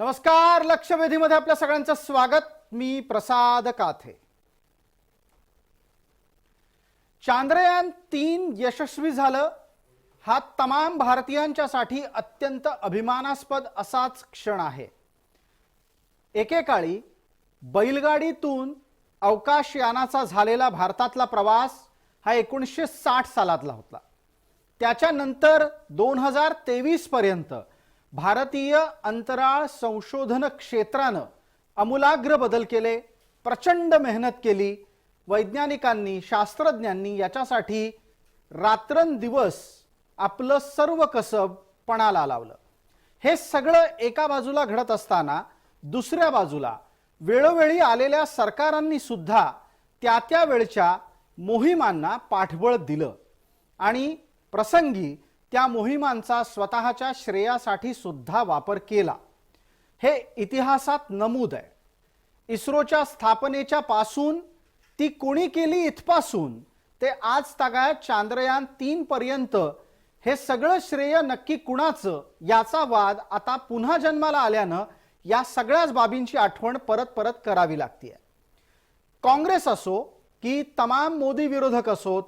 नमस्कार. लक्षवेधीमध्ये आपल्या सगळ्यांचं स्वागत. मी प्रसाद काथे. चांद्रयान-3 यशस्वी झालं. हा तमाम भारतीयांच्यासाठी अत्यंत अभिमानास्पद असाच क्षण आहे. एकेकाळी बैलगाडीतून अवकाशयानाचा झालेला भारतातला प्रवास हा 1960 सालातला होता. त्याच्यानंतर 2023 पर्यंत भारतीय अंतराळ संशोधन क्षेत्रानं अमूलाग्र बदल केले, प्रचंड मेहनत केली. वैज्ञानिकांनी, शास्त्रज्ञांनी याच्यासाठी रात्रंदिवस आपलं सर्व कसब पणाला लावलं. हे सगळं एका बाजूला घडत असताना दुसऱ्या बाजूला वेळोवेळी आलेल्या सरकारांनी सुद्धा त्या वेळच्या मोहिमांना पाठबळ दिलं आणि प्रसंगी त्या मोहिमांचा स्वतःच्या श्रेयासाठी सुद्धा वापर केला. हे इतिहासात नमूद आहे. इस्रोच्या स्थापनेच्या पासून ती कोणी केली इथपासून ते आज तागायत चांद्रयान-3 पर्यंत हे सगळं श्रेय नक्की कुणाचं याचा वाद आता पुन्हा जन्माला आल्यानं या सगळ्याच बाबींची आठवण परत परत करावी लागते. काँग्रेस असो की तमाम मोदी विरोधक असोत,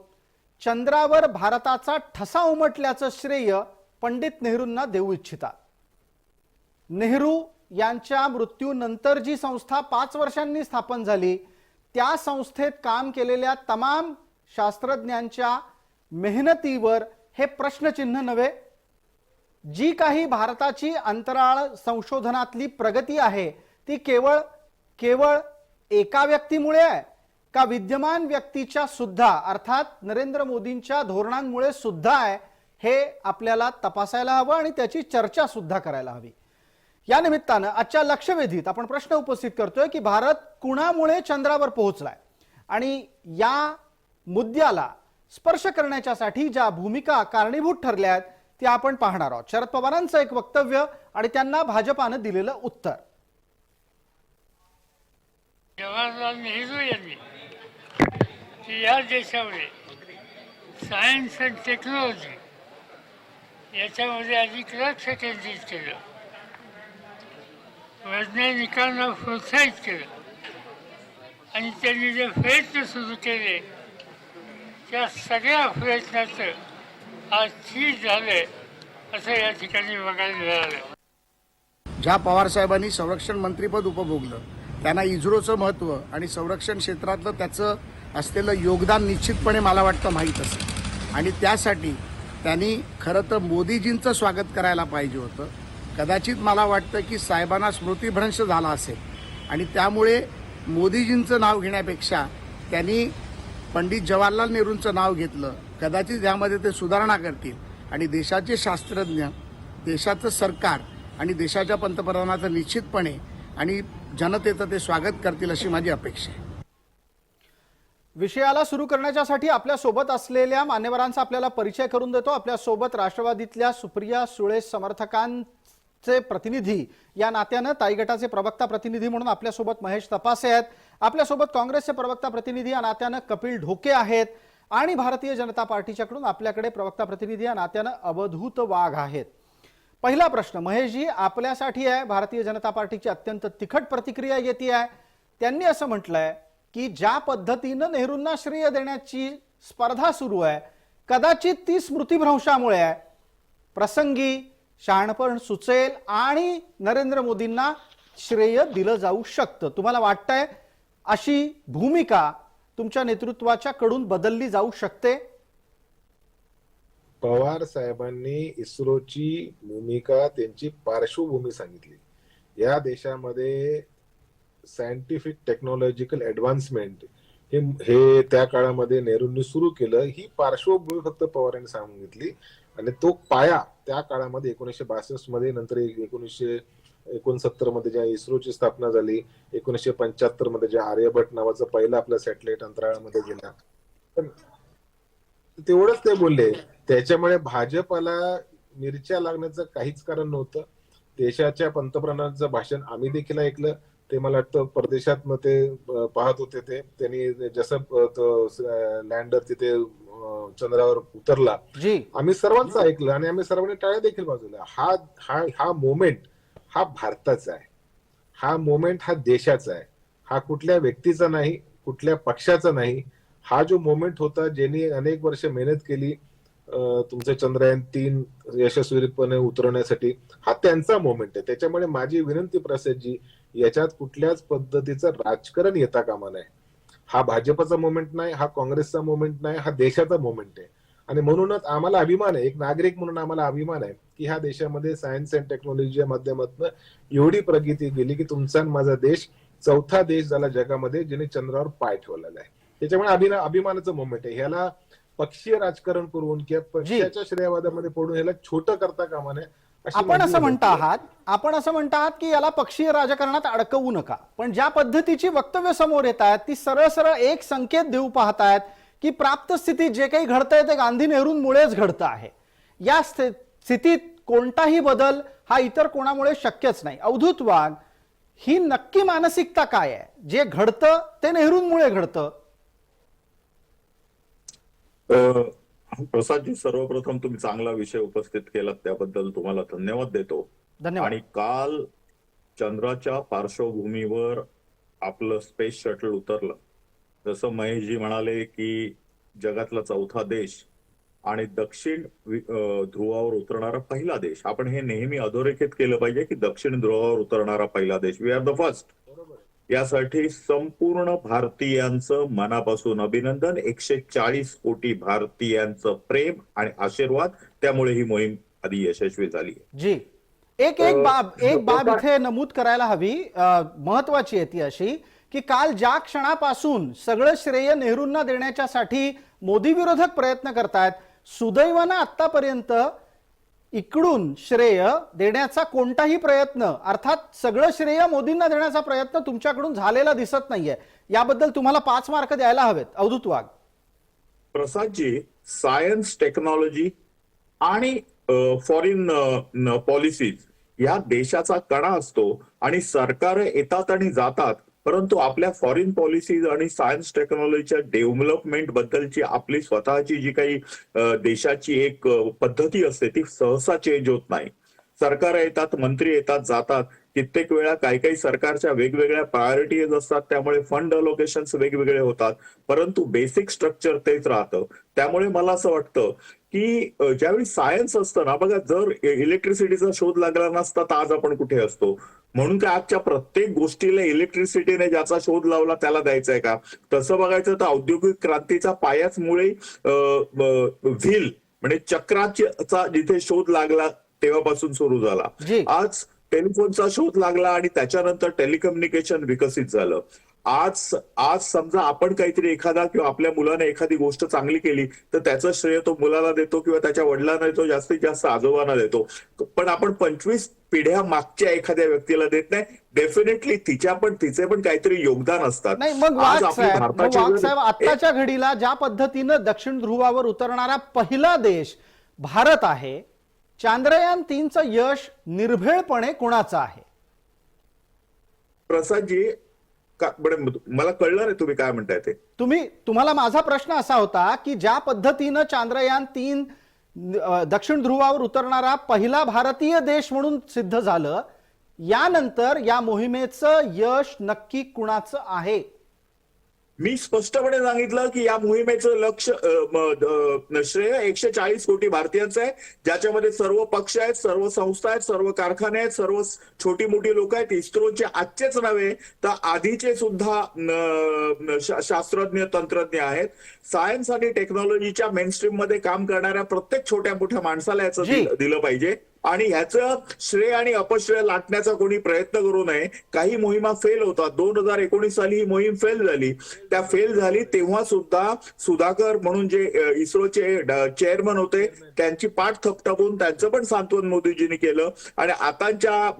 चंद्रावर भारताचा ठसा उमटल्याचं श्रेय पंडित नेहरूंना देऊ इच्छितात. नेहरू यांच्या मृत्यूनंतर जी संस्था 5 वर्षांनी स्थापन झाली त्या संस्थेत काम केलेल्या तमाम शास्त्रज्ञांच्या मेहनतीवर हे प्रश्नचिन्ह नव्हे. जी काही भारताची अंतराळ संशोधनातली प्रगती आहे ती केवळ एका व्यक्तीमुळे आहे का विद्यमान व्यक्तीच्या सुद्धा अर्थात नरेंद्र मोदींच्या धोरणांमुळे सुद्धा आहे, हे आपल्याला तपासायला हवं आणि त्याची चर्चा सुद्धा करायला हवी. या निमित्तानं आजच्या लक्षवेधीत आपण प्रश्न उपस्थित करतोय की भारत कुणामुळे चंद्रावर पोहोचलाय आणि या मुद्द्याला स्पर्श करण्यासाठी ज्या भूमिका कारणीभूत ठरल्या आहेत त्या आपण पाहणार आहोत. शरद पवारांचं एक वक्तव्य आणि त्यांना भाजपानं दिलेलं उत्तर. जवाहरलाल नेहरू यांनी की या देशामध्ये सायन्स अँड टेक्नॉलॉजी याच्यामध्ये अधिक लक्ष केंद्रित केलं, वैज्ञानिकांना प्रोत्साहित केलं आणि त्यांनी जे प्रयत्न सुरू केले त्या सगळ्या प्रयत्नाचं आज ठीक झालंय असं या ठिकाणी बघायला मिळालं. ज्या पवारसाहेबांनी संरक्षण मंत्रीपद उपभोगलं त्यांना इस्रोचं महत्त्व आणि संरक्षण क्षेत्रातलं त्याचं असलेलं योगदान निश्चितपणे मला वाटतं माहीत असेल आणि त्यासाठी त्यांनी खरं तर मोदीजींचं स्वागत करायला पाहिजे होतं. कदाचित मला वाटतं की साहेबांना स्मृतिभ्रंश झाला असेल आणि त्यामुळे मोदीजींचं नाव घेण्यापेक्षा त्यांनी पंडित जवाहरलाल नेहरूंचं नाव घेतलं. कदाचित यामध्ये ते सुधारणा करतील आणि देशाचे शास्त्रज्ञ, देशाचं सरकार आणि देशाच्या पंतप्रधानाचं निश्चितपणे आणि जनतेचं ते स्वागत करतील अशी माझी अपेक्षा आहे. विषयाला सुरू करण्यासाठी आपल्या सोबत असलेल्या मान्यवरांचा आपल्याला परिचय करून देतो. आपल्या सोबत राष्ट्रवादीतल्या सुप्रिया सुळे समर्थकांचे प्रतिनिधी या नात्यानं ताई गटाचे प्रवक्ता प्रतिनिधी म्हणून आपल्या सोबत महेश तपासे आहेत. आपल्या सोबत काँग्रेसचे प्रवक्ता प्रतिनिधी या नात्यानं कपिल ढोके आहेत आणि भारतीय जनता पार्टीच्याकडून आपल्याकडे प्रवक्ता प्रतिनिधी या नात्यानं अवधूत वाघ आहेत. पहिला प्रश्न महेशजी आपल्यासाठी आहे. भारतीय जनता पार्टीची अत्यंत तिखट प्रतिक्रिया येते आहे. त्यांनी असं म्हटलंय की ज्या पद्धतीनं नेहरूंना श्रेय देण्याची स्पर्धा सुरू आहे कदाचित ती स्मृतिभ्रंशामुळे आहे. प्रसंगी शहाणपण सुचेल आणि नरेंद्र मोदींना श्रेय दिलं जाऊ शकतं. तुम्हाला वाटतंय अशी भूमिका तुमच्या नेतृत्वाच्या कडून बदलली जाऊ शकते? पवार साहेबांनी इस्रोची भूमिका, त्यांची पार्श्वभूमी सांगितली. या देशामध्ये सायंटिफिक टेक्नॉलॉजिकल ऍडव्हान्समेंट हे त्या काळामध्ये नेहरूंनी सुरू केलं. ही पार्श्वभूमी फक्त पवारांनी सांगितली आणि तो पाया त्या काळामध्ये 1962 मध्ये, नंतर 1969 मध्ये ज्या इस्रोची स्थापना झाली, 1975 मध्ये ज्या आर्यभट्ट नावाचं पहिलं आपलं सॅटेलाइट अंतराळामध्ये गेला, तेवढंच ते बोलले. त्याच्यामुळे भाजपाला मिरच्या लागण्याचं काहीच कारण नव्हतं. देशाच्या पंतप्रधानांचं भाषण आम्ही देखील ऐकलं. ते मला वाटतं परदेशात मग ते पाहत होते. ते त्यांनी जसं लँडर तिथे चंद्रावर उतरला, आम्ही सर्वांचं ऐकलं आणि आम्ही सर्वांनी टाळ्या देखील वाजवल्या. हा मोमेंट हा भारताचा आहे, हा मोमेंट हा देशाचा आहे, हा कुठल्या व्यक्तीचा नाही, कुठल्या पक्षाचा नाही. हा जो मोमेंट होता, ज्यांनी अनेक वर्ष मेहनत केली तुमचं चंद्रयान-3 यशस्वीपणे उतरवण्यासाठी, हा त्यांचा मोमेंट आहे. त्याच्यामुळे माझी विनंती प्रसादजी, याच्यात कुठल्याच पद्धतीचं राजकारण येता कामा नये. हा भाजपचा मोमेंट नाही, हा काँग्रेसचा मोमेंट नाही, हा देशाचा मोमेंट आहे. आणि म्हणूनच आम्हाला अभिमान आहे, एक नागरिक म्हणून आम्हाला अभिमान आहे की ह्या देशामध्ये सायन्स अँड टेक्नॉलॉजीच्या माध्यमातून एवढी प्रगती गेली की तुमचा आणि माझा देश चौथा देश झाला जगामध्ये ज्याने चंद्रावर पाय ठेवलेला आहे. त्याच्यामुळे अभिमानाचं मोमेंट आहे. ह्याला पक्षीय राजकारण करून किंवा पक्षाच्या श्रेयवादामध्ये पडून ह्याला छोटं करता कामा नये. आपण असं म्हणता आहात की याला पक्षीय राजकारणात अडकवू नका, पण ज्या पद्धतीची वक्तव्य समोर येत आहेत ती सरळ सरळ एक संकेत देऊ पाहतायत की प्राप्त स्थितीत जे काही घडतंय ते गांधी नेहरूंमुळेच घडतं आहे. या स्थितीत कोणताही बदल हा इतर कोणामुळे शक्यच नाही. अवधूत वाघ, ही नक्की मानसिकता काय आहे? जे घडतं ते नेहरूंमुळे घडतं. प्रसादजी, सर्वप्रथम तुम्ही चांगला विषय उपस्थित केलात त्याबद्दल तुम्हाला धन्यवाद देतो. धन्यवाद. आणि काल चंद्राच्या पार्श्वभूमीवर आपलं स्पेस शटल उतरलं. जसं महेशजी म्हणाले की जगातला चौथा देश आणि दक्षिण ध्रुवावर उतरणारा पहिला देश. आपण हे नेहमी अधोरेखित केलं पाहिजे की दक्षिण ध्रुवावर उतरणारा पहिला देश, वी आर द फर्स्ट. यासाठी संपूर्ण भारतीयांचं मनापासून अभिनंदन. 140 कोटी भारतीयांचं प्रेम आणि आशीर्वाद, त्यामुळे ही मोहीम आधी यशस्वी झाली. जी, एक बाब इथे नमूद करायला हवी, महत्वाची आहे ती अशी की काल ज्या क्षणापासून सगळं श्रेय नेहरूंना देण्याच्यासाठी मोदी विरोधक प्रयत्न करतायत, सुदैवानं आतापर्यंत इकडून श्रेय देण्याचा कोणताही प्रयत्न, अर्थात सगळं श्रेय मोदींना देण्याचा प्रयत्न तुमच्याकडून झालेला दिसत नाहीये. याबद्दल तुम्हाला 5 मार्क द्यायला हवेत. अवधूत वाघ. प्रसादजी, सायन्स टेक्नॉलॉजी आणि फॉरेन पॉलिसीज या देशाचा कणा असतो आणि सरकार येतात आणि जातात, परंतु आपल्या फॉरेन पॉलिसीज आणि सायन्स टेक्नॉलॉजीच्या डेव्हलपमेंट बद्दलची आपली स्वतःची जी काही देशाची एक पद्धती असते ती सहसा चेंज होत नाही. सरकार येतात, मंत्री येतात, जातात. कित्येक वेळा काही सरकारच्या वेगवेगळ्या प्रायोरिटीज असतात, त्यामुळे फंड अलोकेशन्स वेगवेगळे होतात, परंतु बेसिक स्ट्रक्चर तेच राहतं. त्यामुळे मला असं वाटतं की ज्यावेळी सायन्स असतं ना, बघा, जर इलेक्ट्रिसिटीचा शोध लागला नसता तर आज आपण कुठे असतो? म्हणून काय आजच्या प्रत्येक गोष्टीला इलेक्ट्रिसिटीने ज्याचा शोध लावला त्याला द्यायचा आहे का? तसं बघायचं तर औद्योगिक क्रांतीचा पायाच मुळे व्हील म्हणजे चक्राचा जिथे शोध लागला तेव्हापासून सुरू झाला. आज टेलिफोनचा शोध लागला आणि त्याच्यानंतर टेलिकम्युनिकेशन विकसित झालं. आज समजा आपण काहीतरी एखादा किंवा आपल्या मुलाने एखादी गोष्ट चांगली केली तर त्याचं श्रेय तो मुलाला देतो किंवा त्याच्या वडिलांना देतो, जास्तीत जास्त आजोबांना देतो. पण आपण 25 पिढ्या मागच्या एखाद्या व्यक्तीला देत नाही. डेफिनेटली तिचे पण काहीतरी योगदान असतात. नाही, मग वाघ साहेब, आत्ताच्या घडीला ज्या पद्धतीनं दक्षिण ध्रुवावर उतरणारा पहिला देश भारत आहे, चांद्रयान-3चं यश निर्भेळपणे कोणाचं आहे? प्रसादजी, मला कळलं नाही तुम्ही काय म्हणताय ते. तुम्हाला माझा प्रश्न असा होता की ज्या पद्धतीनं चांद्रयान-3 दक्षिण ध्रुवावर उतरणारा पहिला भारतीय देश म्हणून सिद्ध झालं, यानंतर या मोहिमेचं यश नक्की कुणाचं आहे? मी स्पष्टपणे सांगितलं की या मोहिमेचं लक्ष श्रेय 140 कोटी भारतीयांचं आहे, ज्याच्यामध्ये सर्व पक्ष आहेत, सर्व संस्था आहेत, सर्व कारखाने आहेत, सर्व छोटी मोठी लोक आहेत. इस्रोचे आजचेच नव्हे तर आधीचे सुद्धा शास्त्रज्ञ तंत्रज्ञ आहेत. सायन्स आणि टेक्नॉलॉजीच्या मेनस्ट्रीम मध्ये काम करणाऱ्या प्रत्येक छोट्या मोठ्या माणसाला याचं दिलं पाहिजे आणि ह्याचं श्रेय आणि अपश्रेय लाटण्याचा कोणी प्रयत्न करू नये. काही मोहिमा फेल होतात. 2019 साली ही मोहीम फेल झाली. त्या फेल झाली तेव्हा सुद्धा सुधाकर म्हणून जे इस्रोचे चेअरमन होते त्यांची पाठ थपथपून त्यांचं पण सांत्वन मोदीजींनी केलं आणि आताच्या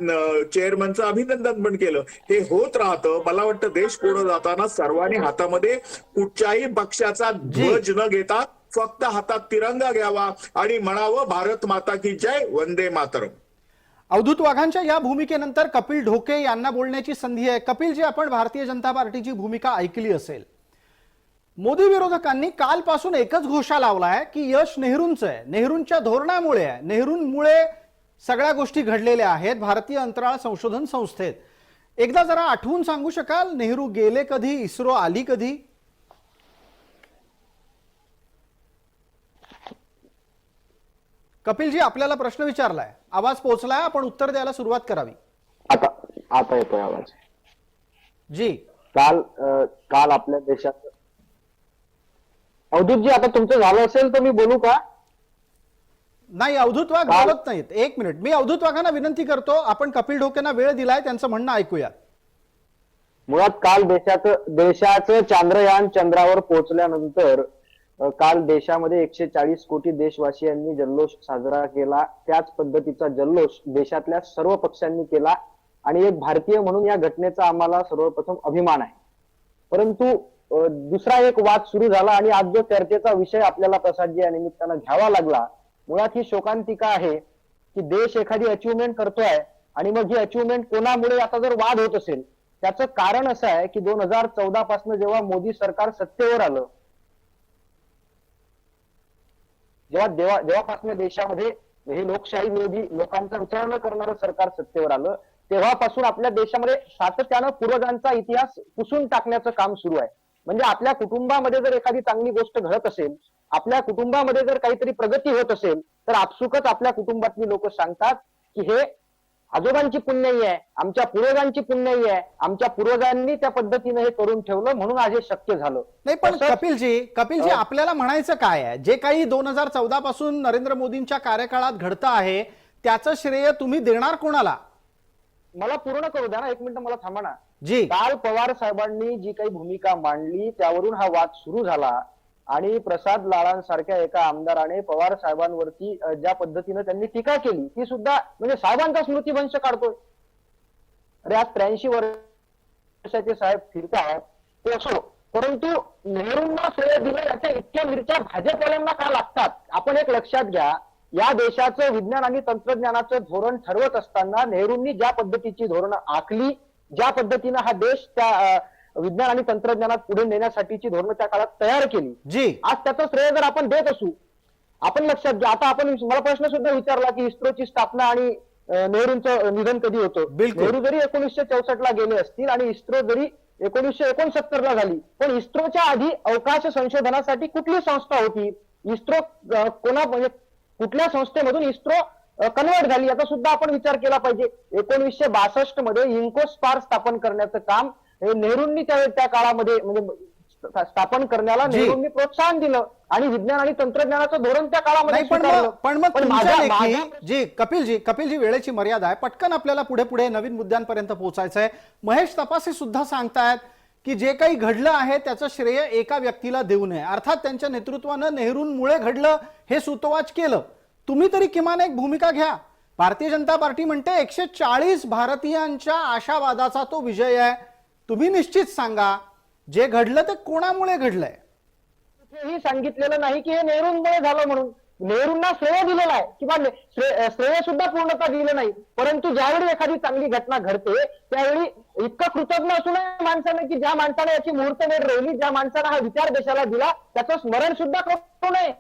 चेअरमनचं अभिनंदन पण केलं. हे होत राहतं. मला वाटतं देश पुढे जाताना सर्वांनी हातामध्ये कुठच्याही पक्षाचा ध्वज न घेता फक्त हातात तिरंगा घ्यावा आणि म्हणावं भारत माता की जय, वंदे मातरम. अवधूत वाघांच्या या भूमिकेनंतर कपिल ढोके यांना बोलण्याची संधी आहे. कपिलजी, आपण भारतीय जनता पार्टीची भूमिका ऐकली असेल. मोदी विरोधकांनी कालपासून एकच घोषा लावलाय की यश नेहरूंचं आहे, नेहरूंच्या धोरणामुळे आहे, नेहरूंमुळे सगळ्या गोष्टी घडलेल्या आहेत भारतीय अंतराळ संशोधन संस्थेत. एकदा जरा आठवून सांगू शकाल, नेहरू गेले कधी, इस्रो आली कधी? कपिलजी, आपल्याला प्रश्न विचारलाय, आवाज पोहोचलाय, आपण उत्तर द्यायला सुरुवात करावी. आता आता येतोय आवाज. जी, काल आपल्या देशात अवधूतजी, आता तुमचं झालं असेल तर मी बोलू का? नाही, अवधूत वाघ बोलत नाहीत. एक मिनिट, मी अवधूत वाघांना विनंती करतो, आपण कपिल ढोकेंना वेळ दिलाय, त्यांचं म्हणणं ऐकूया. मुळात काल देशाचं चांद्रयान चंद्रावर पोहोचल्यानंतर काल देशामध्ये 140 कोटी देशवासियांनी जल्लोष साजरा केला. त्याच पद्धतीचा जल्लोष देशातल्या सर्व पक्षांनी केला आणि एक भारतीय म्हणून या घटनेचा आम्हाला सर्वप्रथम अभिमान आहे. परंतु दुसरा एक वाद सुरू झाला आणि आज जो चर्चेचा विषय आपल्याला प्रसादजी या निमित्तानं घ्यावा लागला, मुळात ही शोकांतिका आहे की देश एखादी अचिव्हमेंट करतोय आणि मग ही अचिव्हमेंट कोणामुळे आता जर वाद होत असेल, त्याचं कारण असं आहे की 2014 पासून जेव्हा मोदी सरकार सत्तेवर आलं, जेव्हापासून देशामध्ये हे लोकशाही विरोधी लोकांचा विचार न करणारं सरकार सत्तेवर आलं, तेव्हापासून आपल्या देशामध्ये सातत्यानं पूर्वजांचा इतिहास पुसून टाकण्याचं काम सुरू आहे. म्हणजे आपल्या कुटुंबामध्ये जर एखादी चांगली गोष्ट घडत असेल, आपल्या कुटुंबामध्ये जर काहीतरी प्रगती होत असेल, तर आपसुकच आपल्या कुटुंबातली लोक सांगतात की हे आजोबांची पुण्याई आहे, आमच्या पूर्वजांची पुण्याई आहे, आमच्या पूर्वजांनी त्या पद्धतीने हे करून ठेवलं म्हणून आज हे शक्य झालं. नाही, पण कपिलजी, आपल्याला म्हणायचं काय आहे, जे काही 2014 पासून नरेंद्र मोदींच्या कार्यकाळात घडतं आहे त्याचं श्रेय तुम्ही देणार कोणाला? मला पूर्ण करू द्या ना, एक मिनिट मला थांबा ना. जी, काल पवार साहेबांनी जी काही भूमिका मांडली त्यावरून हा वाद सुरू झाला आणि प्रसाद लाडांसारख्या एका आमदाराने पवार साहेबांवरती ज्या पद्धतीने त्यांनी टीका केली, ती सुद्धा म्हणजे साहेबांचा स्मृतिभंश काढतोय. अरे आज 83 वर्षाचे साहेब फिरतात ते असो, परंतु नेहरूंना श्रेय दिलं याच्या इतक्या मिरच्या भाजपवाल्यांना का लागतात? आपण एक लक्षात घ्या, या देशाचं विज्ञान आणि तंत्रज्ञानाचं धोरण ठरवत असताना नेहरूंनी ज्या पद्धतीची धोरणं आखली, ज्या पद्धतीनं हा देश त्या विज्ञान आणि तंत्रज्ञानात पुढे नेण्यासाठीची धोरणं त्या काळात तयार केली, जी, आज त्याचं श्रेय जर आपण देत असू, आपण लक्षात घ्या. आता आपण मला प्रश्न सुद्धा विचारला की इस्रोची स्थापना आणि नेहरूंचं निधन कधी होतं. नेहरू जरी 1964 ला गेले असतील आणि इस्रो जरी 1969 ला झाली, पण इस्रोच्या आधी अवकाश संशोधनासाठी कुठली संस्था होती? इस्रो म्हणजे कुठल्या संस्थेमधून इस्रो कन्वर्ट झाली याचा सुद्धा आपण विचार केला पाहिजे. 1962 मध्ये इन्कोस्पार स्थापन करण्याचं काम हे नेहरूंनी त्या काळामध्ये म्हणजे स्थापन करण्याला नेहरूंनी प्रोत्साहन दिलं आणि विज्ञान आणि तंत्रज्ञानाचं धोरण त्या काळामध्ये पण मग जी, कपिलजी, वेळेची मर्यादा आहे, पटकन आपल्याला पुढे नवीन मुद्द्यांपर्यंत पोहोचायचं आहे. महेश तपासे सुद्धा सांगतायत की जे काही घडलं आहे त्याचं श्रेय एका व्यक्तीला देऊ नये, अर्थात त्यांच्या नेतृत्वानं नेहरूंमुळे घडलं हे सूतोवाच केलं. तुम्ही तरी किमान एक भूमिका घ्या. भारतीय जनता पार्टी म्हणते 140 भारतीयांच्या आशावादाचा तो विजय आहे. तुम्ही निश्चित सांगा, जे घडलं ते कोणामुळे घडलंय? हे सांगितलेलं नाही की हे नेहरूंमुळे झालं म्हणून. नेहरूंना श्रेय दिलेलं आहे किंवा श्रेय सुद्धा पूर्णतः दिलं नाही, परंतु ज्यावेळी एखादी चांगली घटना घडते त्यावेळी इतकं कृतज्ञ असू नये माणसानं की ज्या माणसाने याची मुहूर्तमेढ रोवली, ज्या माणसानं हा विचार देशाला दिला त्याचं स्मरण सुद्धा करू नये.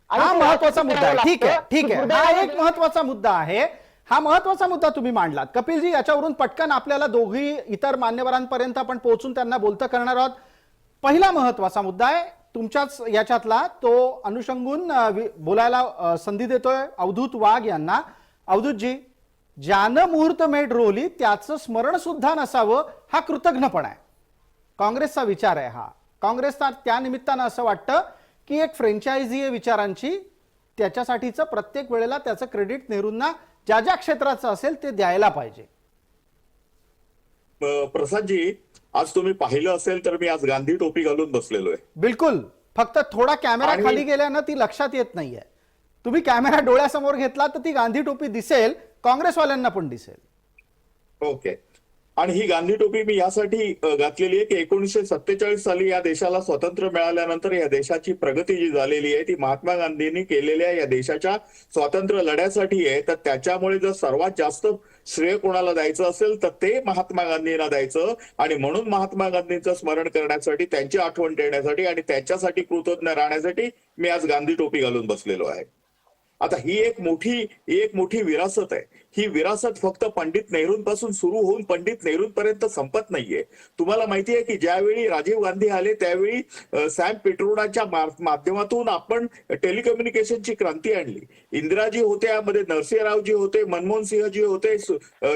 हा महत्वाचा मुद्दा आहे. ठीक आहे, हा एक महत्वाचा मुद्दा आहे. हा महत्वाचा मुद्दा तुम्ही मांडलात कपिलजी. याच्यावरून पटकन आपल्याला दोघी इतर मान्यवरांपर्यंत आपण पोहोचून त्यांना बोलतं करणार आहोत. पहिला महत्वाचा मुद्दा आहे तुमच्याच याच्यातला, तो अनुषंगून बोलायला संधी देतोय अवधूत वाघ यांना. अवधूतजी, ज्यानं मुहूर्तमेढ रोवली त्याचं स्मरण सुद्धा नसावं हा कृतज्ञपणा आहे. काँग्रेसचा विचार आहे हा. काँग्रेसला त्या निमित्तानं असं वाटतं की एक फ्रँचायझी आहे विचारांची, त्याच्यासाठीचं प्रत्येक वेळेला त्याचं क्रेडिट नेहरूंना ज्या ज्या क्षेत्राचं असेल ते द्यायला पाहिजे. प्रसादजी, आज तुम्ही पाहिलं असेल तर मी आज गांधी टोपी घालून बसलेलो आहे. बिलकुल, फक्त थोडा कॅमेरा खाली गेल्यानं ती लक्षात येत नाहीये. तुम्ही कॅमेरा डोळ्यासमोर घेतला तर ती गांधी टोपी दिसेल, काँग्रेसवाल्यांना पण दिसेल. ओके. आणि ही गांधी टोपी मी यासाठी घातलेली आहे की 1947 साली या देशाला स्वातंत्र्य मिळाल्यानंतर या देशाची प्रगती जी झालेली आहे ती महात्मा गांधींनी केलेल्या या देशाच्या स्वातंत्र्य लढ्यासाठी आहे. तर त्याच्यामुळे जर सर्वात जास्त श्रेय कोणाला द्यायचं असेल तर ते महात्मा गांधींना द्यायचं आणि म्हणून महात्मा गांधींचं स्मरण करण्यासाठी, त्यांची आठवण ठेवण्यासाठी आणि त्यांच्यासाठी कृतज्ञ राहण्यासाठी मी आज गांधी टोपी घालून बसलेलो आहे. आता ही एक मोठी विरासत आहे. ही विरासत फक्त पंडित नेहरूंपासून सुरू होऊन पंडित नेहरूंपर्यंत संपत नाहीये. तुम्हाला माहिती आहे की ज्यावेळी राजीव गांधी आले त्यावेळी सॅम पिट्रोडाच्या माध्यमातून आपण टेलिकम्युनिकेशनची क्रांती आणली. इंदिराजी होते, यामध्ये नरसिंहरावजी होते, मनमोहन सिंहजी होते,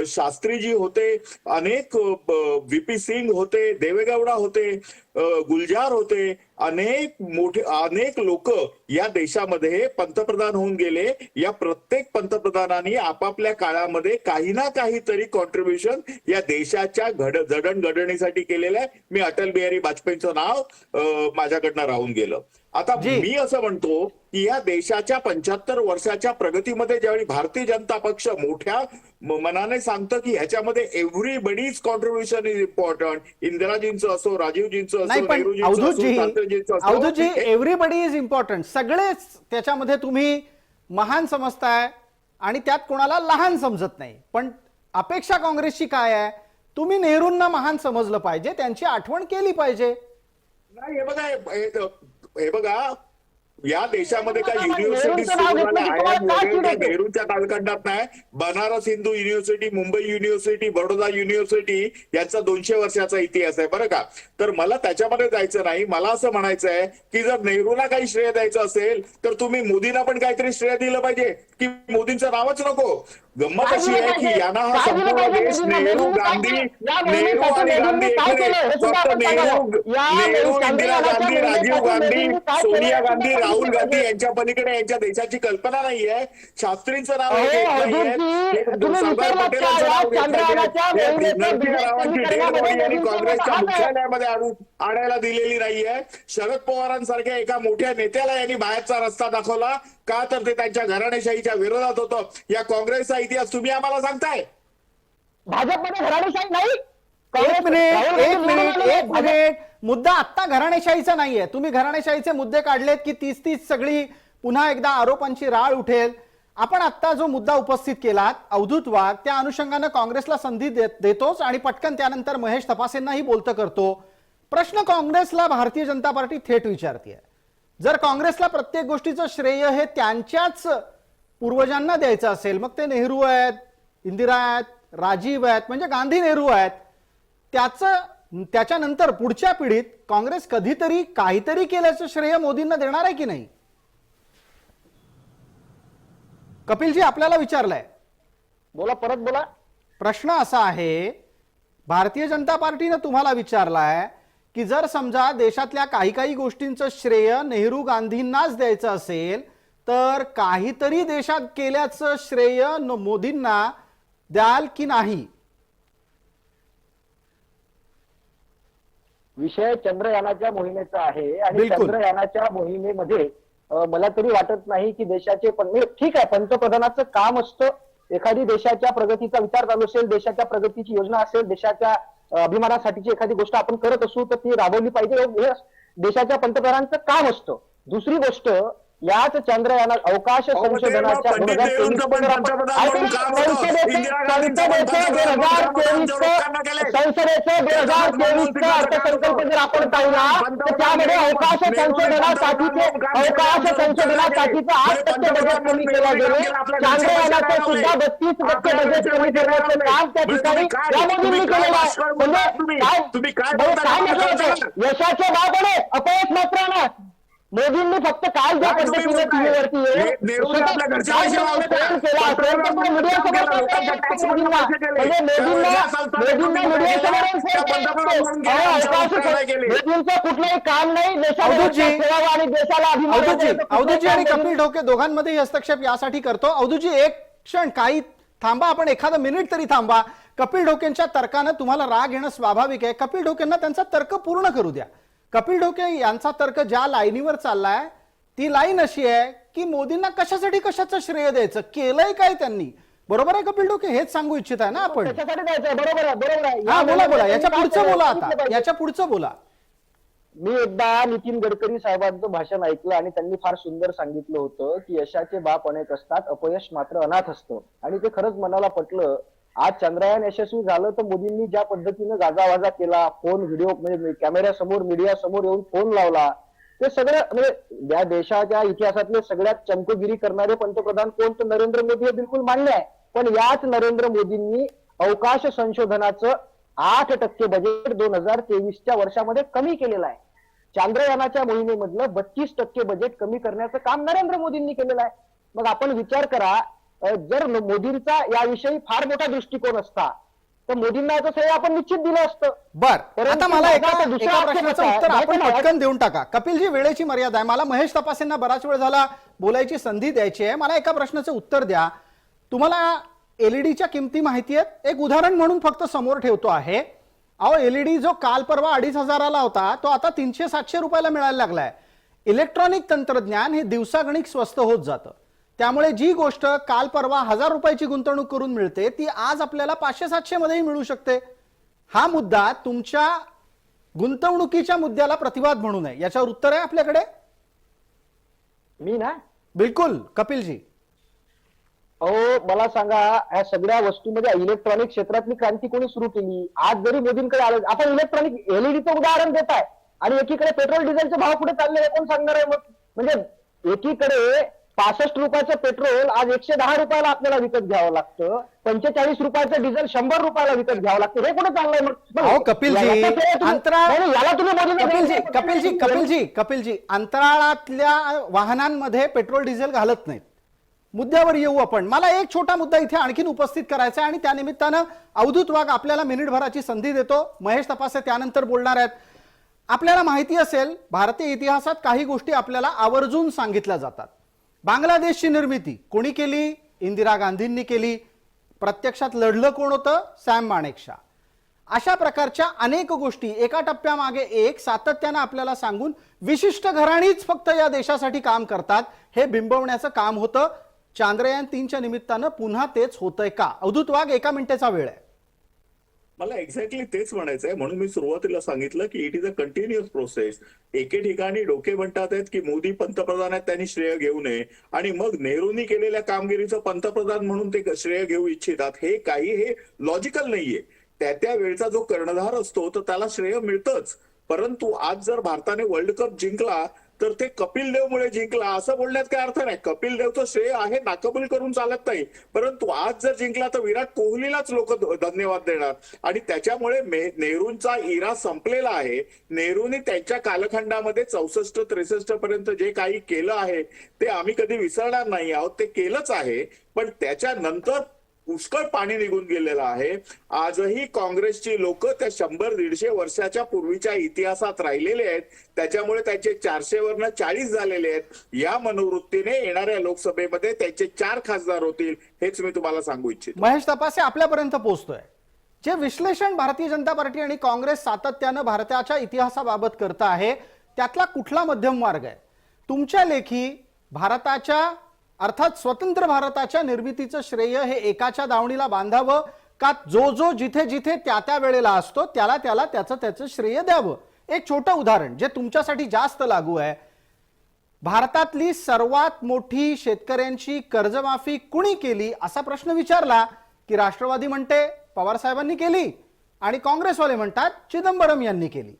शास्त्रीजी होते, अनेक व्हीपी सिंग होते, देवेगौडा होते, गुलजार होते, अनेक लोक या देशामध्ये पंतप्रधान होऊन गेले. या प्रत्येक पंतप्रधानांनी आपापल्या काळामध्ये काही ना काहीतरी कॉन्ट्रीब्युशन या देशाच्या जडणघडणीसाठी केलेलं आहे. मी अटल बिहारी वाजपेयींचं नाव माझ्याकडनं राहून गेलं. आता मी असं म्हणतो की या देशाच्या 75 वर्षाच्या प्रगतीमध्ये ज्यावेळी भारतीय जनता पक्ष मोठ्या मनाने सांगतं की ह्याच्यामध्ये एव्हरीबडीज कॉन्ट्रीब्युशन इज इम्पॉर्टंट, इंदिराजींचं असो, राजीवजींचं असो, नेहरूजींचं असो, शास्त्रीजींचं असो, अवधूतजी एव्हरीबडी इज इम्पॉर्टंट, सगळेच त्याच्यामध्ये तुम्ही महान समजताय आणि त्यात कोणाला लहान समजत नाही. पण अपेक्षा काँग्रेसची काय आहे? तुम्ही नेहरूंना महान समजलं पाहिजे, त्यांची आठवण केली पाहिजे. नाही, हे बघा या देशामध्ये काय युनिव्हर्सिटी सुरू झाल्या नेहरूंच्या कालखंडात नाही. Banaras Hindu university, Mumbai university, Baroda university यांचा 200 वर्षाचा इतिहास आहे बरं का. तर मला त्याच्यामध्ये जायचं नाही. मला असं म्हणायचं आहे की जर नेहरूंना काही श्रेय द्यायचं असेल तर तुम्ही मोदींना पण काहीतरी श्रेय दिलं पाहिजे की मोदींचं नावच नको. गंमत अशी आहे की यांना हा संपूर्ण देश नेहरू आणि गांधी फक्त नेहरू, इंदिरा गांधी, राजीव गांधी, सोनिया गांधी, राहुल गांधी यांच्या पलीकडे यांच्या देशाची कल्पना नाहीये. शास्त्रींचं नाव सरदार पटेलांचं नाव नरसिंहरावांची डेड बॉडी आणि काँग्रेसच्या मुख्यालयामध्ये आणायला दिलेली नाहीये. शरद पवारांसारख्या एका मोठ्या नेत्याला यांनी बाहेरचा रस्ता दाखवला का? तर ते त्यांच्या घराणेशाहीच्या विरोधात होतं. या काँग्रेसचा इतिहास तुम्ही आम्हाला सांगताय? भाजपमध्ये घराणेशाही नाही. एक मिनिट, मुद्दा आत्ता घराणेशाहीचा नाहीये. तुम्ही घराणेशाहीचे मुद्दे काढलेत की 30 सगळी पुन्हा एकदा आरोपांची राळ उठेल. आपण आत्ता जो मुद्दा उपस्थित केलात अवधूत वाघ, त्या अनुषंगाने काँग्रेसला संधी देतोच आणि पटकन त्यानंतर महेश तपासेंनाही बोलतं करतो. प्रश्न काँग्रेसला भारतीय जनता पार्टी थेट विचारते, जर काँग्रेसला प्रत्येक गोष्टीचं श्रेय हे त्यांच्याच पूर्वजांना द्यायचं असेल, मग ते नेहरू आहेत, इंदिरा आहेत, राजीव आहेत, म्हणजे गांधी नेहरू आहेत, त्याच्यानंतर पुढच्या पिढीत काँग्रेस कधीतरी काहीतरी केल्याचं श्रेय मोदींना देणार आहे की नाही? कपिलजी आपल्याला विचारलंय. बोला, परत बोला. प्रश्न असा आहे, भारतीय जनता पार्टीने तुम्हाला विचारलाय की जर समजा देशातल्या काही गोष्टींचं श्रेय नेहरू गांधींनाच द्यायचं असेल तर काहीतरी देशात केल्याचं श्रेय मोदींना द्याल की नाही? विषय चंद्रयानाच्या मोहिमेचा आहे आणि चंद्रयानाच्या मोहिमेमध्ये मला तरी वाटत नाही की देशाचे ठीक आहे, पंतप्रधानाचं काम असतं, एखादी देशाच्या प्रगतीचा विचार चालू असेल, देशाच्या प्रगतीची योजना असेल, देशाच्या अभिमानासाठीची एखादी गोष्ट आपण करत असू तर ती राबवली पाहिजे, हे देशाच्या पंतप्रधानांचं काम असतं. दुसरी गोष्ट, याच चंद्रयान अवकाश संशोधनाच्या 2023 अर्थसंकल्प जर आपण पाहिला तर त्यामध्ये अवकाश संशोधनासाठीचं 8% बजेट कमी केलं गेले. चंद्रयानाचं सुद्धा 32% बजेट कमी करण्याचं काम त्या ठिकाणी या मोदींनी केलेलं आहे. म्हणजे काय म्हटलं होतं, यशाचे बाबडे अपयश मात्र ना. मोदींनी फक्त काल ज्या पद्धतीने टीव्हीवरती कुठलंही काम नाही आणि देशाला अवधूतजी आणि कपिल ढोके दोघांमध्ये हस्तक्षेप यासाठी करतो. अवधूतजी एक क्षण काही थांबा, आपण एखादं मिनिट तरी थांबा. कपिल ढोकेंच्या तर्कानं तुम्हाला राग येणं स्वाभाविक आहे. कपिल ढोकेंना त्यांचा तर्क पूर्ण करू द्या. कपिल ढोके यांचा तर्क ज्या लाईनीवर चाललाय ती लाईन अशी आहे की मोदींना कशाचं श्रेय द्यायचं, केलंय काय त्यांनी? बरोबर आहे कपिल ढोके? हेच सांगू इच्छित आहे ना आपण? बरोबर आहे. हा, बोला. याच्या पुढचं बोला. आता याच्या पुढचं बोला. मी एकदा नितीन गडकरी साहेबांचं भाषण ऐकलं आणि त्यांनी फार सुंदर सांगितलं होतं की यशाचे बाप अनेक असतात, अपयश मात्र अनाथ असतं. आणि ते खरंच मनाला पटलं. आज चंद्रयान यशस्वी झालं तर मोदींनी ज्या पद्धतीनं गाजावाजा केला, फोन व्हिडिओ म्हणजे कॅमेऱ्यासमोर मीडिया समोर येऊन फोन लावला, ते सगळं म्हणजे या देशाच्या इतिहासातले सगळ्यात चमकोगिरी करणारे पंतप्रधान कोण, तर नरेंद्र मोदी हे बिलकुल मान्य आहे. पण याच नरेंद्र मोदींनी अवकाश संशोधनाचं 8% बजेट 2023च्या वर्षामध्ये कमी केलेलं आहे. चांद्रयानाच्या मोहिमेमधलं 32% बजेट कमी करण्याचं काम नरेंद्र मोदींनी केलेलं आहे. मग आपण विचार करा, जर मोदींचा याविषयी फार मोठा दृष्टिकोन असता तर मोदींना याचं श्रेय आपण निश्चित दिलं असतं. बर, परंतु आता मला माझा एका आता दुसरा एका आक्षेप प्रश्नाचं आहे. उत्तर आपण नाही, पटकन देऊन टाका. कपिलजी, वेळेची मर्यादा आहे. मला महेश तपासेंना बराच वेळ झाला बोलायची संधी द्यायची आहे. मला एका प्रश्नाचं उत्तर द्या. तुम्हाला एलईडीच्या किमती माहिती आहेत? एक उदाहरण म्हणून फक्त समोर ठेवतो आहे. अहो, एलईडी जो काल परवा 2,500 होता तो आता 300-700 रुपयाला मिळायला लागलाय. इलेक्ट्रॉनिक तंत्रज्ञान हे दिवसागणिक स्वस्त होत जातं. त्यामुळे जी गोष्ट काल परवा 1,000 रुपयाची गुंतवणूक करून मिळते ती आज आपल्याला 500-700 मध्येही मिळू शकते. हा मुद्दा तुमच्या गुंतवणुकीच्या मुद्द्याला प्रतिवाद म्हणू नये, याच्यावर उत्तर आहे आपल्याकडे? मी ना बिलकुल. कपिलजी, अहो मला सांगा, ह्या सगळ्या वस्तूमध्ये इलेक्ट्रॉनिक क्षेत्रातली क्रांती कोणी सुरू केली? आज जरी मोदींकडे आलं, आपण इलेक्ट्रॉनिक एलईडीचं उदाहरण देत आहे आणि एकीकडे पेट्रोल डिझेलचे भाव पुढे चालले, कोण सांगणार आहे? मग म्हणजे एकीकडे 65 रुपयाचं पेट्रोल आज 110 रुपयाला आपल्याला विकत घ्यावं लागतं, 45 रुपयाचं डिझेल 100 रुपयाला विकत घ्यावं लागतं. हे कुठे चाललंय? मग अहो कपिलजी, याला तुम्ही कपिलजी, अंतराळातल्या वाहनांमध्ये पेट्रोल डिझेल घालत नाहीत. मुद्द्यावर येऊ आपण. मला एक छोटा मुद्दा इथे आणखीन उपस्थित करायचा आहे आणि त्यानिमित्तानं अवधूत वाघ आपल्याला मिनिटभराची संधी देतो. महेश तपासे त्यानंतर बोलणार आहेत. आपल्याला माहिती असेल, भारतीय इतिहासात काही गोष्टी आपल्याला आवर्जून सांगितल्या जातात. बांगलादेशची निर्मिती कोणी केली? इंदिरा गांधींनी केली. प्रत्यक्षात लढलं कोण होतं? सॅम माणेकशॉ. अशा प्रकारच्या अनेक गोष्टी एका टप्प्यामागे एक सातत्यानं आपल्याला सांगून विशिष्ट घराणीच फक्त या देशासाठी काम करतात हे बिंबवण्याचं काम होतं. चांद्रयान 3च्या निमित्तानं पुन्हा तेच होतंय का? अवधूत वाघ, 1 मिनिटाचा वेळ आहे. मला एक्झॅक्टली तेच म्हणायचं आहे. म्हणून मी सुरुवातीला सांगितलं की it is a continuous process. एके ठिकाणी डोके म्हणतात आहेत की मोदी पंतप्रधान आहेत, त्यांनी श्रेय घेऊ नये, आणि मग नेहरूंनी केलेल्या कामगिरीचं पंतप्रधान म्हणून ते श्रेय घेऊ इच्छितात. हे लॉजिकल नाहीये. त्या वेळचा जो कर्णधार असतो तर त्याला श्रेय मिळतंच. परंतु आज जर भारताने वर्ल्ड कप जिंकला तर ते कपिल देवमुळे जिंकला असं बोलण्यात काय अर्थ नाही. कपिल देवचं श्रेय आहे, नाकबूल करून चालत नाही. परंतु आज जर जिंकला तर विराट कोहलीलाच लोक धन्यवाद देणार, आणि त्याच्यामुळे नेहरूंचा इरा संपलेला आहे. नेहरूंनी त्यांच्या कालखंडामध्ये 64-63 पर्यंत जे काही केलं आहे ते आम्ही कधी विसरणार नाही आहोत. ते केलंच आहे, पण त्याच्यानंतर पुष्कळ पाणी निघून गेलेलं आहे. आजही काँग्रेसची लोक त्या 100-150 वर्षाच्या पूर्वीच्या इतिहासात राहिलेले आहेत. त्याच्यामुळे त्यांचे 400 वरनं 40 झालेले आहेत. या मनोवृत्तीने येणाऱ्या लोकसभेमध्ये त्यांचे 4 खासदार होतील, हेच मी तुम्हाला सांगू इच्छितो. महेश तपासे आपल्यापर्यंत पोहोचतोय. जे विश्लेषण भारतीय जनता पार्टी आणि काँग्रेस सातत्यानं भारताच्या इतिहासाबाबत करत आहे त्यातला कुठला मध्यम मार्ग आहे? तुमच्या लेखी भारताच्या अर्थात स्वतंत्र भारताच्या निर्मितीचं श्रेय हे एकाच्या दावणीला बांधावं का जो जिथे जिथे त्या वेळेला असतो त्याला त्याचं श्रेय द्यावं? एक छोटं उदाहरण जे तुमच्यासाठी जास्त लागू आहे. भारतातली सर्वात मोठी शेतकऱ्यांची कर्जमाफी कुणी केली असा प्रश्न विचारला की राष्ट्रवादी म्हणते पवार साहेबांनी केली आणि काँग्रेसवाले म्हणतात चिदंबरम यांनी केली.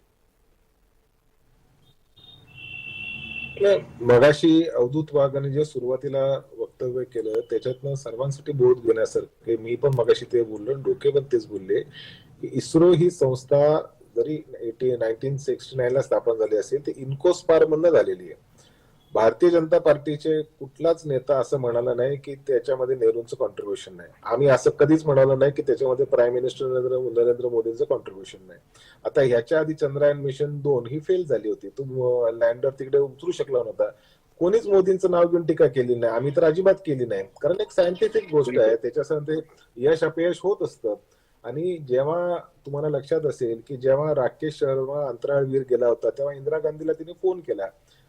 मगाशी अवधूत वाघाने जे सुरुवातीला वक्तव्य केलं त्याच्यातनं सर्वांसाठी बोध घेण्यासारखे, मी पण मगाशी ते बोललो, डोके पण तेच बोलले की इस्रो ही संस्था जरी 1969 ला स्थापन झाली असेल ते इन्कोस्पार मधनं झालेली आहे. भारतीय जनता पार्टीचे कुठलाच नेता असं म्हणाला नाही की त्याच्यामध्ये नेहरूंचं कॉन्ट्रीब्युशन नाही. आम्ही असं कधीच म्हणालो नाही की त्याच्यामध्ये प्राईम मिनिस्टर नरेंद्र मोदींचं कॉन्ट्रीब्युशन नाही. आता ह्याच्या आधी चंद्रयान मिशन 2 ही फेल झाली होती. तो लँडर तिकडे उतरू शकला नव्हता. कोणीच मोदींचं नाव घेऊन टीका केली नाही. आम्ही तर अजिबात केली नाही, कारण एक सायंटिफिक गोष्ट आहे, त्याच्यासाठी यश अपयश होत असतं. आणि जेव्हा तुम्हाला लक्षात असेल की जेव्हा राकेश शर्मा अंतराळवीर गेला होता तेव्हा इंदिरा गांधीला तिने फोन केला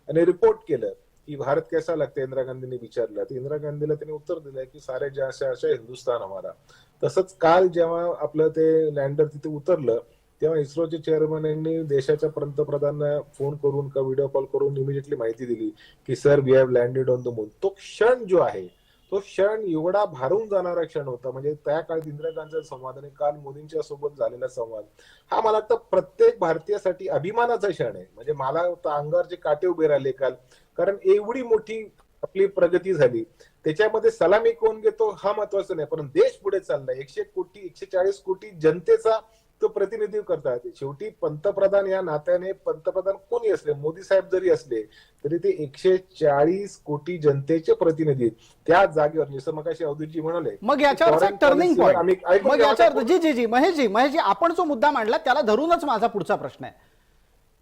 आणि रिपोर्ट केलं की भारत कैसा लगता है. इंदिरा गांधींनी विचारलं तर इंदिरा गांधीला त्यांनी उत्तर दिलं की सारे जैसा हिंदुस्तान हमारा. तसंच काल जेव्हा आपलं ते लँडर तिथे उतरलं तेव्हा इस्रोचे चेअरमन यांनी देशाच्या पंतप्रधानांना फोन करून का व्हिडिओ कॉल करून इमिजिएटली माहिती दिली की sir we have landed on the moon. तो क्षण जो आहे तो क्षण एवढा भारून जाणारा क्षण होता. म्हणजे त्या काळात इंदिरा गांधीचा संवाद आणि काल मोदींच्या सोबत झालेला संवाद हा मला वाटतं प्रत्येक भारतीयासाठी अभिमानाचा क्षण आहे. म्हणजे मला अंगावरचे काटे उभे राहिले काल, कारण एवढी मोठी आपली प्रगती झाली. त्याच्यामध्ये सलामी कोण घेतो हा महत्वाचा नाही, पण देश पुढे चाललाय. 140 कोटी जनतेचा तो प्रतिनिधित्व करतात. शेवटी पंतप्रधान या नात्याने, पंतप्रधान कोणी असले, मोदी साहेब जरी असले तरी ते 140 कोटी जनतेचे प्रतिनिधी त्या जागेवर, जसं मगाशी अवधूतजी म्हणाले, मग याच्यावरचा foreign टर्निंग policy वर पॉईंट, ऐकून मग घ्या. याच्यावर जी महेशजी आपण जो मुद्दा मांडला त्याला धरूनच माझा पुढचा प्रश्न आहे.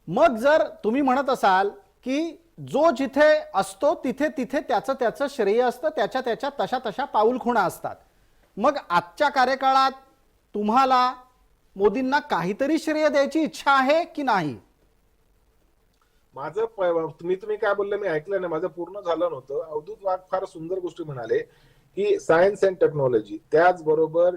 मग जर तुम्ही म्हणत असाल की जो जिथे असतो तिथे तिथे त्याचं श्रेय असतं, त्याच्या तशा पाऊलखुणा असतात, मग आजच्या कार्यकाळात तुम्हाला मोदींना काहीतरी श्रेय द्यायची इच्छा आहे की नाही? माझं तुम्ही काय बोलले मी ऐकलं नाही, माझं पूर्ण झालं नव्हतं. अवधूत वाघ फार सुंदर गोष्टी म्हणाले की सायन्स अँड टेक्नॉलॉजी, त्याचबरोबर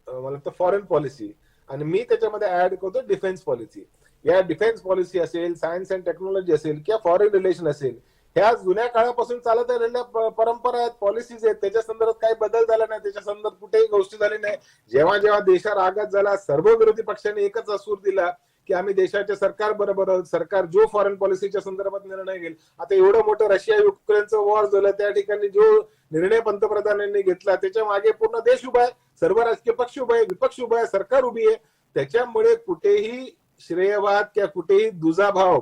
मला वाटतं फॉरेन पॉलिसी, आणि मी त्याच्यामध्ये ऍड करतो डिफेन्स पॉलिसी. या डिफेन्स पॉलिसी असेल, सायन्स अँड टेक्नॉलॉजी असेल किंवा फॉरेन रिलेशन असेल, ह्या जुन्या काळापासून चालत आलेल्या परंपरा आहेत, पॉलिसीज आहेत. त्याच्या संदर्भात काही बदल झाला नाही, त्याच्या संदर्भात कुठेही गोष्टी झाली नाही. जेव्हा जेव्हा देशावर आघात झाला, सर्व विरोधी पक्षांनी एकच सूर दिला की आम्ही देशाच्या सरकार बरोबर आहोत, सरकार जो फॉरेन पॉलिसीच्या संदर्भात निर्णय घेईल. आता एवढं मोठं रशिया युक्रेनचं वॉर झालं, त्या ठिकाणी जो निर्णय पंतप्रधानांनी घेतला त्याच्या मागे पूर्ण देश उभा आहे, सर्व राजकीय पक्ष उभा आहे, विपक्ष उभा आहे, सरकार उभी आहे. त्याच्यामुळे कुठेही श्रेयवाद किंवा कुठेही दुजाभाव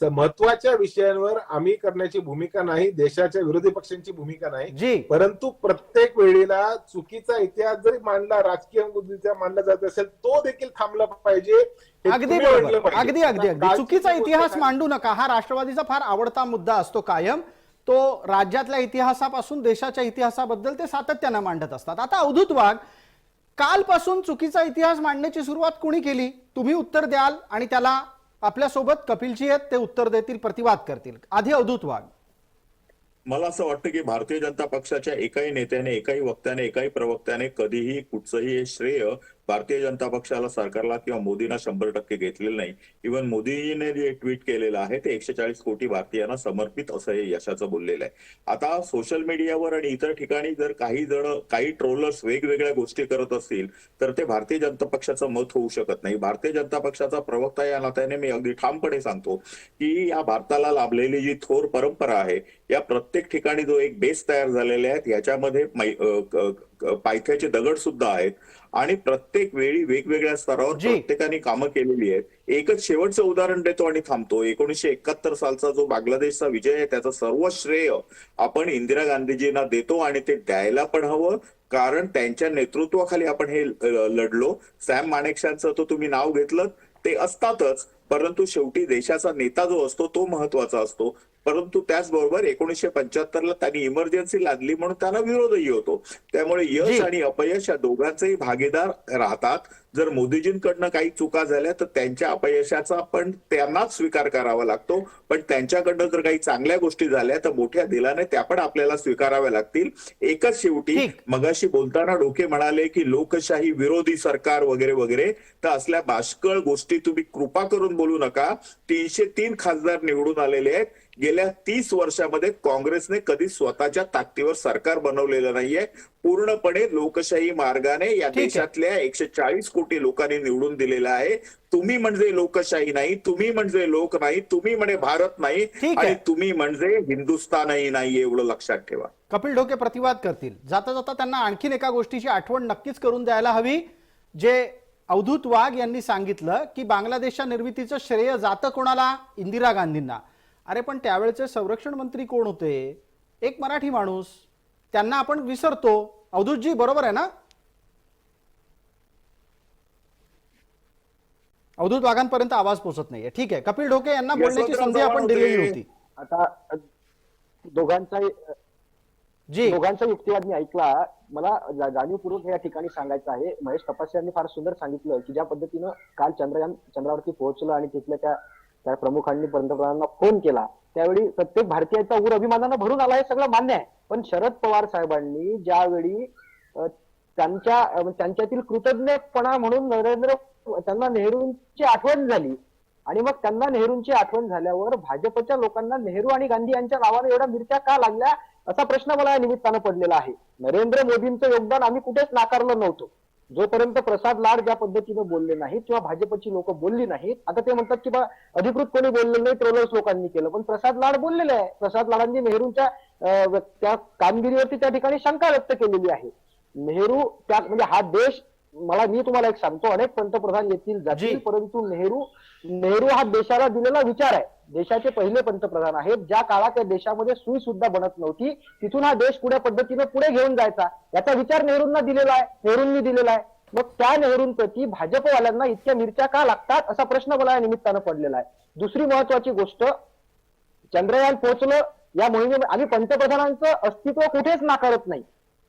महत्वाच्या विषयांवर आम्ही करण्याची भूमिका नाही, देशाच्या विरोधी पक्षांची भूमिका नाही. परंतु प्रत्येक वेळेला चुकीचा इतिहास जरी मांडला, राजकीय मुद्द्याचा मांडला जात असेल, तो देखील थांबला पाहिजे. अगदी बरोबर, अगदी चुकीचा इतिहास मांडू नका हा राष्ट्रवादीचा फार आवडता मुद्दा असतो कायम. तो राज्यातल्या इतिहासापासून देशाच्या इतिहासाबद्दल ते सातत्यानं मांडत असतात. आता अवधूत वाघ, कालपासून चुकीचा इतिहास मांडण्याची सुरुवात कोणी केली? तुम्ही उत्तर द्याल आणि त्याला आपल्यासोबत कपिलजी आहेत, ते उत्तर देतील, प्रतिवाद करतील. आधी अवधूत वाघ. मला असं वाटतं की भारतीय जनता पक्षाच्या एकाही नेत्याने, एकाही वक्त्याने, एकाही प्रवक्त्याने कधीही कुठचंही हे श्रेय भारतीय जनता पक्षाला, सरकारला किंवा मोदींना 100% घेतलेलं नाही. इव्हन मोदीने जे ट्विट केलेलं आहे ते 140 कोटी भारतीयांना समर्पित असं हे यशाचं बोललेलं आहे. आता सोशल मीडियावर आणि इतर ठिकाणी जर काही ट्रोलर्स वेगवेगळ्या गोष्टी करत असतील तर ते भारतीय जनता पक्षाचं मत होऊ शकत नाही. भारतीय जनता पक्षाचा प्रवक्ता या नात्याने मी अगदी ठामपणे सांगतो की या भारताला लाभलेली जी थोर परंपरा आहे, या प्रत्येक ठिकाणी जो एक बेस तयार झालेले आहेत, याच्यामध्ये पायथ्याचे दगड सुद्धा आहेत आणि प्रत्येक वेळी वेगवेगळ्या स्तरावर प्रत्येकाने कामं केलेली आहेत. एकच शेवटचं उदाहरण देतो आणि थांबतो. 1971 सालचा जो बांगलादेशचा विजय आहे त्याचं सर्व श्रेय आपण इंदिरा गांधीजींना देतो आणि ते द्यायला पण हवं, कारण त्यांच्या नेतृत्वाखाली आपण हे लढलो. सॅम माणेकशॉचं तो तुम्ही नाव घेतलं, ते असतातच, परंतु शेवटी देशाचा नेता जो असतो तो महत्वाचा असतो. परंतु त्याचबरोबर 1975ला त्यांनी इमर्जन्सी लादली म्हणून त्यांना विरोधही होतो. त्यामुळे यश आणि अपयश या दोघांचेही भागीदार राहतात. जर मोदीजींकडनं काही चुका झाल्या तर त्यांच्या अपयशाचा पण त्यांनाच स्वीकार करावा लागतो, पण त्यांच्याकडनं जर काही चांगल्या गोष्टी झाल्या तर मोठ्या दिलाने त्या पण आपल्याला स्वीकाराव्या लागतील. एकच शेवटी मगाशी बोलताना डोके म्हणाले की लोकशाही विरोधी सरकार वगैरे वगैरे, तर असल्या बाष्कळ गोष्टी तुम्ही कृपा करून बोलू नका. 303 खासदार निवडून आलेले आहेत. गेल्या 30 वर्षामध्ये काँग्रेसने कधी स्वतःच्या ताकदीवर सरकार बनवलेलं नाहीये. पूर्णपणे लोकशाही मार्गाने या देशातल्या 140 कोटी लोकांनी निवडून दिलेलं आहे. तुम्ही म्हणजे लोकशाही नाही, तुम्ही म्हणजे लोक नाही, तुम्ही म्हणजे भारत नाही आणि तुम्ही म्हणजे हिंदुस्थानही नाही, एवढं लक्षात ठेवा. कपिल ढोके प्रतिवाद करतील. जाता जाता त्यांना आणखीन एका गोष्टीची आठवण नक्कीच करून द्यायला हवी, जे अवधूत वाघ यांनी सांगितलं की बांगलादेशच्या निर्मितीचं श्रेय जातं कोणाला? इंदिरा गांधींना. अरे पण त्यावेळेचे संरक्षण मंत्री कोण होते? एक मराठी माणूस. त्यांना आपण विसरतो. अवधूतजी बरोबर आहे ना? अवधूत वाघांपर्यंत आवाज पोहोचत नाहीये. ठीक आहे, कपिल ढोके यांना बोलण्याची संधी आपण दिलेली होती. आता दोघांचा युक्तिवाद मी ऐकला. मला जाणीवपूर्वक या ठिकाणी सांगायचं आहे, महेश तपासे यांनी फार सुंदर सांगितलं की ज्या पद्धतीनं काल चंद्रयान चंद्रावरती पोहोचलं आणि तिथल्या त्या प्रमुखांनी पंतप्रधानांना फोन केला, त्यावेळी प्रत्येक भारतीयाचा ऊर अभिमानानं भरून आला, हे सगळं मान्य आहे. पण शरद पवार साहेबांनी ज्यावेळी त्यांच्यातील कृतज्ञपणा म्हणून त्यांना नेहरूंची आठवण झाली आणि मग त्यांना नेहरूंची आठवण झाल्यावर भाजपच्या लोकांना नेहरू आणि गांधी यांच्या नावाने एवढ्या मिरच्या का लागल्या, असा प्रश्न मला या निमित्तानं पडलेला आहे. नरेंद्र मोदींचं योगदान आम्ही कुठेच नाकारलं नव्हतं. जोपर्यंत प्रसाद लाड ज्या पद्धतीने बोलले नाहीत किंवा भाजपची लोक बोलली नाहीत, आता ते म्हणतात की बा अधिकृत कोणी बोललेलं नाही, ट्रोलर्स लोकांनी केलं, पण प्रसाद लाड बोललेले आहे. प्रसाद लाडांनी नेहरूंच्या त्या कामगिरीवरती त्या ठिकाणी शंका व्यक्त केलेली आहे. नेहरू त्या म्हणजे हा देश, मी तुम्हाला एक सांगतो, अनेक पंतप्रधान येतील जी. जातील, परंतु नेहरू हा देशाला दिलेला विचार आहे. देशाचे पहिले पंतप्रधान आहेत. ज्या काळात या देशामध्ये सुई सुद्धा बनत नव्हती, तिथून हा देश पुढे पद्धतीने पुढे घेऊन जायचा, याचा विचार नेहरूंनी दिलेला आहे. मग त्या नेहरूंप्रती भाजपवाल्यांना इतक्या मिरच्या का लागतात, असा प्रश्न मला या निमित्तानं पडलेला आहे. दुसरी महत्वाची गोष्ट, चंद्रयान पोहोचलं या मोहिमेमध्ये आम्ही पंतप्रधानांचं अस्तित्व कुठेच नाकारत नाही.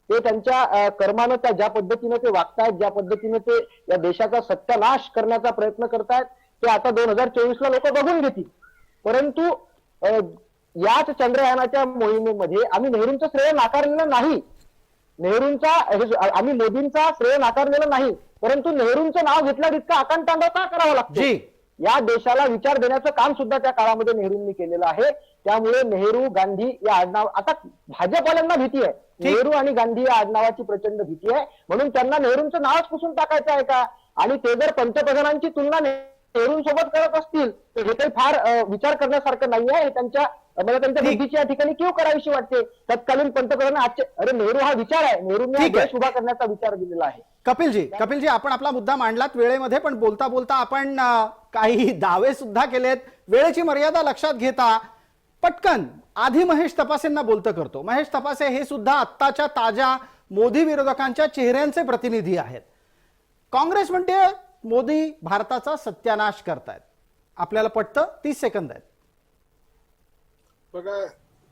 ते त्यांच्या कर्मानं त्या ज्या पद्धतीने ते वागतायत, ज्या पद्धतीने ते या देशाचा सत्यानाश करण्याचा प्रयत्न करतायत, ते आता 2024ला लोक बघून घेतील. परंतु याच चंद्रयानाच्या मोहिमेमध्ये आम्ही नेहरूंचं श्रेय नाकारलेलं नाही. आम्ही मोदींचा श्रेय नाकारलेलं नाही, परंतु नेहरूंचं नाव घेतल्यावर इतका आकांतांडव का करावा लागतो? या देशाला विचार देण्याचं काम सुद्धा त्या काळामध्ये नेहरूंनी केलेलं आहे. त्यामुळे नेहरू गांधी या आडनाव, आता भाजपवाल्यांना भीती आहे, नेहरू आणि गांधी या आडनावाची प्रचंड भीती आहे, म्हणून त्यांना नेहरूंचं नावच पुसून टाकायचं आहे का? आणि ते जर पंतप्रधानांची तुलना नेहरूंसोबत करत असतील तर हे काही फार विचार करण्यासारखं नाही आहे. मला त्यांच्या भीतीची या ठिकाणी क्यू करावीशी वाटते. तत्कालीन पंतप्रधान अरे नेहरू हा विचार आहे, नेहरूंनी हा देश उभा करण्याचा विचार दिलेला आहे. कपिलजी, आपण आपला मुद्दा मांडलात वेळेमध्ये, पण बोलता बोलता आपण काही दावे सुद्धा केलेत. वेळेची मर्यादा लक्षात घेता पटकन आधी महेश तपासेंना बोलतं करतो. महेश तपासे हे सुद्धा आत्ताच्या ताज्या मोदी विरोधकांच्या चेहऱ्यांचे प्रतिनिधी आहेत. काँग्रेस म्हणते मोदी भारताचा सत्यानाश करतायत. आपल्याला पटतं? 30 सेकंद आहेत. बघा,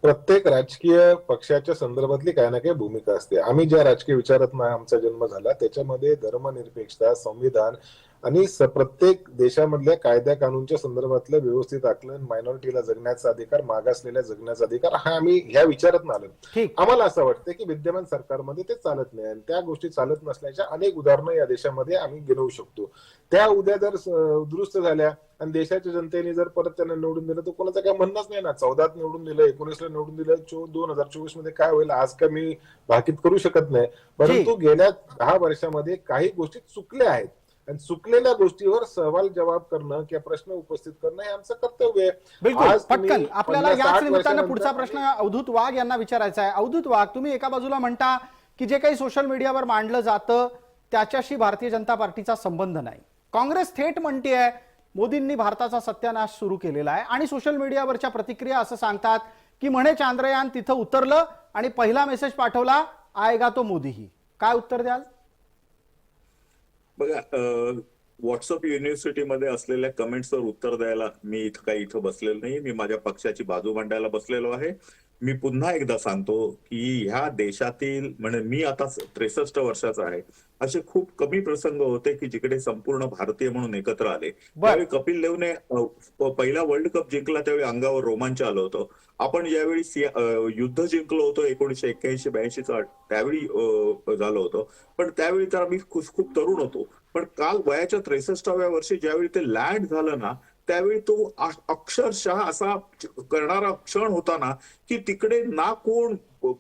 प्रत्येक राजकीय पक्षाच्या संदर्भातली काही ना काही भूमिका असते. आम्ही ज्या राजकीय विचारात आमचा जन्म झाला त्याच्यामध्ये धर्मनिरपेक्षता, संविधान आणि प्रत्येक देशामधल्या कायदा कानूनच्या संदर्भातलं व्यवस्थित आकलन, मायनॉरिटीला जगण्याचा अधिकार, मागासलेल्या जगण्याचा अधिकार, हा आम्ही ह्या विचारात आलो. आम्हाला असं वाटतं की विद्यमान सरकारमध्ये ते चालत नाही आणि त्या गोष्टी चालत नसल्याच्या अनेक उदाहरणं या देशामध्ये आम्ही गिनवू शकतो. त्या उद्या जर दुरुस्त झाल्या आणि देशाच्या जनतेने जर परत त्यांना निवडून दिलं तर कोणाचं काय म्हणणंच नाही ना. 14 निवडून दिलं, 19ला निवडून दिलं, 2024 मध्ये काय होईल आज का मी भाकीत करू शकत नाही. परंतु गेल्या 10 वर्षामध्ये काही गोष्टी चुकल्या आहेत आणि चुकलेल्या गोष्टीवर सवाल जवाब करणं किंवा प्रश्न उपस्थित करणं हे आमचं कर्तव्य आहे. बिलकुल. पटकन आपल्याला याच निमित्तानं पुढचा प्रश्न अवधूत वाघ यांना विचारायचा आहे. अवधूत वाघ, तुम्ही एका बाजूला म्हणता की जे काही सोशल मीडियावर मांडलं जातं त्याच्याशी भारतीय जनता पार्टीचा संबंध नाही. काँग्रेस थेट म्हणतेय मोदींनी भारताचा सत्यानाश सुरू केलेला आहे आणि सोशल मीडियावरच्या प्रतिक्रिया असं सांगतात की म्हणे चांद्रयान तिथं उतरलं आणि पहिला मेसेज पाठवला, आएगा तो मोदीही. काय उत्तर द्याल? बघा, व्हॉट्सअप युनिव्हर्सिटीमध्ये असलेल्या कमेंट्सवर उत्तर द्यायला मी इथं बसलेलो नाही. मी माझ्या पक्षाची बाजू मांडायला बसलेलो आहे. मी पुन्हा एकदा सांगतो की ह्या देशातील, म्हणजे मी आता 63 वर्षाचा आहे, असे खूप कमी प्रसंग होते की जिकडे संपूर्ण भारतीय म्हणून एकत्र आले. त्यावेळी कपिल देवने पहिला वर्ल्ड कप जिंकला त्यावेळी अंगावर रोमांच आलं होतं. आपण ज्यावेळी युद्ध जिंकलो होतो 1981-82 त्यावेळी झालं होतं, पण त्यावेळी तर आम्ही खूप तरुण होतो. पण काल वयाच्या 63व्या वर्षी ज्यावेळी ते लँड झालं ना, त्यावेळी तो अक्षरशः असा करणारा क्षण होता ना की तिकडे ना कोण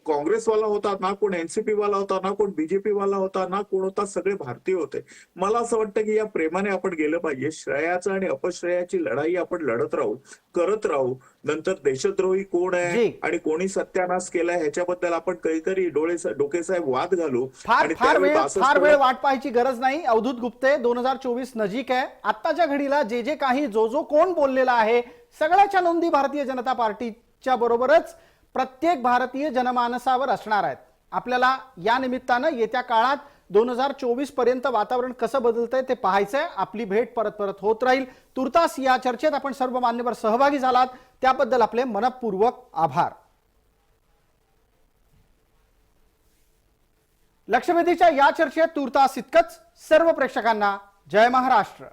काँग्रेसवाला होता, ना कोण एनसीपी वाला होता, ना कोण बीजेपी वाला होता, ना कोण होता, सगळे भारतीय होते. मला असं वाटतं की या प्रेमाने आपण गेलं पाहिजे. श्रेयाचं आणि अपश्रेयाची लढाई आपण लढत राहू, करत राहू. नंतर देशद्रोही कोण आहे आणि कोणी सत्यानाश केलाय ह्याच्याबद्दल आपण काहीतरी डोकेसाहेब वाद घालू. फार वेळ वाट पाहायची गरज नाही. अवधूत गुप्ते, 2024 नजीक आहे. आत्ताच्या घडीला जे काही जो कोण बोललेला आहे सगळ्याच्या नोंदी भारतीय जनता पार्टीच्या बरोबरच प्रत्येक भारतीय जनमानसावर असणार आहेत. आपल्याला या निमित्तानं येत्या काळात 2024 पर्यंत वातावरण कसं बदलतंय ते पाहायचंय. आपली भेट परत होत राहील. तुर्तास या चर्चेत आपण सर्व मान्यवर सहभागी झालात त्याबद्दल आपले मनपूर्वक आभार. लक्षवेधीच्या या चर्चेत तुर्तास इतकंच. सर्व प्रेक्षकांना जय महाराष्ट्र.